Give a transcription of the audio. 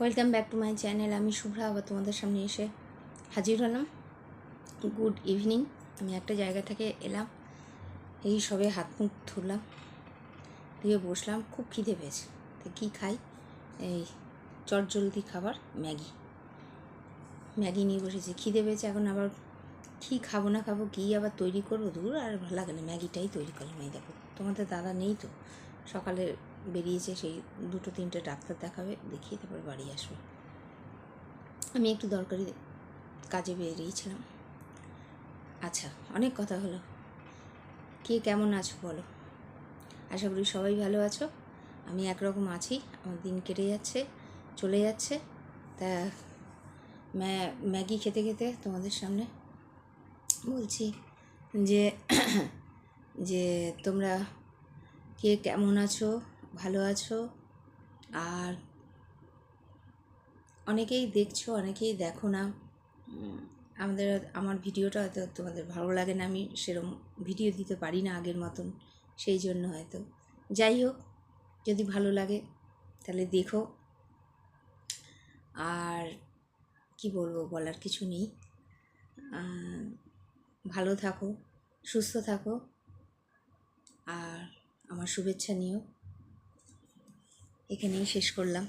Welcome back to my channel. আমি শুভ্রা আবার তোমাদের সামনে এসে হাজির হলাম। Good evening. আমি একটা জায়গা থেকে এলাম, এই সবে হাত মুখ ধুলাম, দিয়ে বসলাম। খুব খিদে পেয়েছে, তো কী খাই, এই চটজলদি খাবার ম্যাগি নিয়ে বসেছি। খিদে পেয়েছে, এখন আবার কী খাবো না খাবো, কী আবার তৈরি করবো, দূর আর ভালো লাগে না। ম্যাগিটাই তৈরি করলাম। এই দেখো, তোমাদের দাদা নেই তো, সকালে বেরিয়েছে, সেই 2-3টে ডাক্তার দেখাবে, দেখিয়ে তারপরে বাড়ি আসবে। আমি একটু দরকারি কাজে বেরিয়েছিলাম। আচ্ছা, অনেক কথা হলো। কে কেমন আছো বলো? আশা করি সবাই ভালো আছো। আমি একরকম আছি, আমার দিন কেটে যাচ্ছে, চলে যাচ্ছে। তা ম্যাগি খেতে খেতে তোমাদের সামনে বলছি যে যে তোমরা কে কেমন আছো, ভালো আছো। আর অনেকেই দেখছো, অনেকেই দেখো না। আমার ভিডিওটা হয়তো তোমাদের ভালো লাগে না, আমি সেরকম ভিডিও দিতে পারি না আগের মতন, সেই জন্য হয়তো। যাই হোক, যদি ভালো লাগে তাহলে দেখো। আর কি বলবো, বলার কিছু নেই। ভালো থাকো, সুস্থ থাকো, আর আমার শুভেচ্ছা নিও। এখানেই শেষ করলাম।